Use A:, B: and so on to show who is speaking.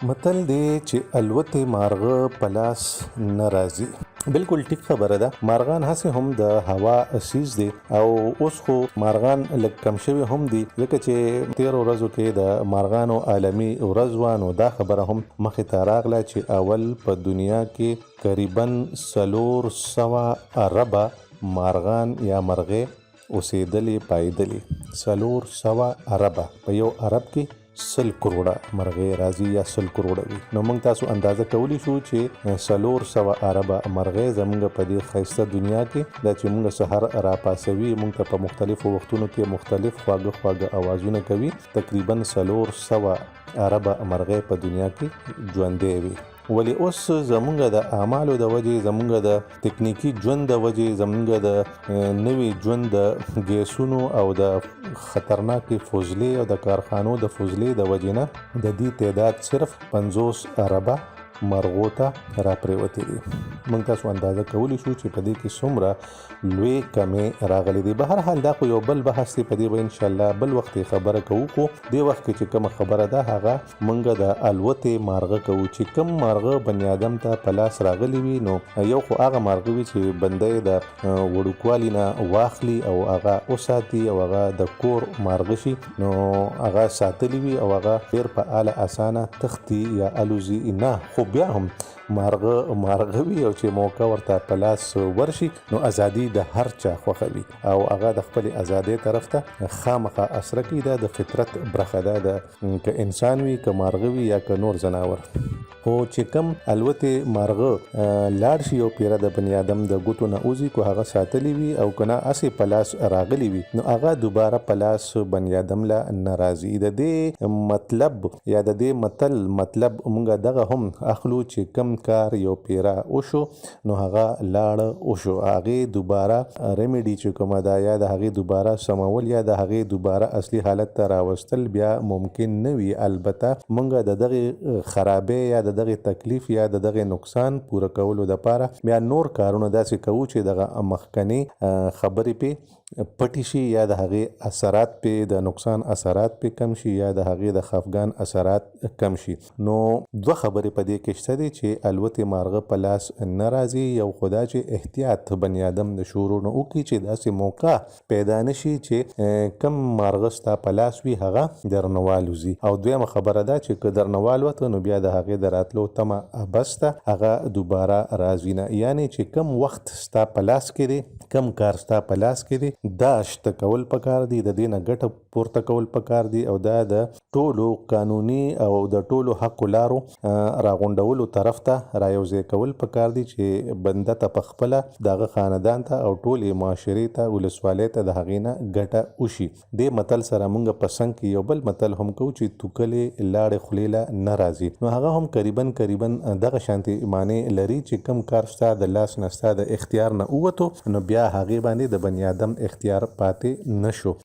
A: متل دی چې الوتې مارغه په لاس نه راځي. بالکل ټیک خبره ده. مارغان هسې هم د هوا سیز دي او اوس خو مارغان لږ کم شوي هم دي، ځکه چې تیرو ورځو کې د مارغانو عالمي ورځ وه، نو دا خبره هم مخې ته راغله چې اول په دنیا کې قریبا 400 اربه مارغان یا مرغې اوسېدلې پایدلې. 400 اربه، په یو ارب کې 100 کروڑه مرغې راځي یا 100 کروڑه وي. نو موږ تاسو اندازه کولی شو چې 400 اربه مرغې زموږ په دې ښایسته دنیا کې دا چې موږ سحر راپاسوي، موږ ته په مختلفو وختونو کې مختلف خواږه اوازونه کوي. تقریبا 400 اربه مرغې په دنیا کې ژوندې وي. ولی اوس زمونږ د اعمالو د وجې، زمونږ د تکنیکی ژوند د وجې، زمونږ د نوي ژوند د ګیسونو او د خطرناکې فضلې او د کارخانو د فضلې د وجې نه د دې تعداد صرف 50 اربه مرغو ته راپرېوتې دي. موږ تاسو اندازه کولی شو چې په دې کې څومره لوی کمې راغلي دي. به هر حال دا خو یو بل بحث دی، په دې به انشاءالله بل وخت خبره کوو. خو دې وخت کې چې کومه خبره ده هغه موږ د الوتې مارغه کوو چې کوم مارغه بني ادم ته په لاس راغلی وي. نو یو خو هغه مارغه وي چې بنده یې د وړوکوالي نه واخلي او هغه وساتي او هغه د کور مارغه شي، نو هغه ساتلی وي او هغه ډېر په اله اسانه تختی یا الوزي نه. خو بیا هم مارغه وي او چې موقع ورته په لاس ورشي نو ازادي د هر چا خوښه وي او هغه د خپل ازادۍ طرف ته خامخا اسره کوي. دا د فطرت برخه ده، که انسان وي که مارغه وي یا که نور ځناور. خو چې کم الوتې مارغه لاړ شي او پیره د بني ادم د ګوتو نه وځي، کو هغه ساتلی وي او که نه هسې په لاس راغلی وي، نو هغه دوباره په لاس بني ادم له نه راځي. د دې مطلب یا د دې مطلب موږ دغه هم اخلو چې کم کار یو پیره وشو نو هغه لاړه وشو، هغې دوباره ریمیډي چې کومه ده یا د هغې دوباره سمول یا د هغې دوباره اصلي حالت ته راوستل بیا ممکن نه وي. البته موږ د دغې خرابې یا د دغې تکلیف یا د دغې نقصان پوره کولو دپاره بیا نور کارونه داسې کوو چې دغه مخکنۍ خبرې پې پټې شي یا د هغې اثرات پې د نقصان اثرات پې کم شي یا د هغې د خفګان اثرات کم شي. نو دوه خبرې په دې کې شته دي چې الوتې مارغه په لاس نه راځي. یو خو دا چې احتیاط بني ادم د شروع نه وکړي چې داسې موقع پیدا نشي چې کم مارغه ستا په لاس وي هغه درنه والوزي. او دویمه خبره ده چې که درنه والوته نو بیا د هغې د راتلو تمه بس ده، هغه دوباره راځي نه. یعنی چې کم وخت ستا په لاس کې دی، کم کار ستا په لاس کې دی، دا شته کول پکار دي، د دې نه ګټه پورته کول پکار دي او دا د ټولو قانوني او د ټولو حق لارو راغونډولو طرف ته رايوځای کول پکار دي چې بنده ته پخپله دغه خاندان ته او ټولې معاشرې ته ولسوالۍ ته د هغې نه ګټه وشي. دې متل سره موږ په څنګ کې یو بل متل هم کوو چې توکلې لاړې خولې له نه راځي. نو هغه هم قریبا دغه شانتې معنی لري چې کم کار ستا د لاس نه ستا د اختیار نه ووتو نو بیا هغې باندې د بني ادم اختیار پاتې نشو.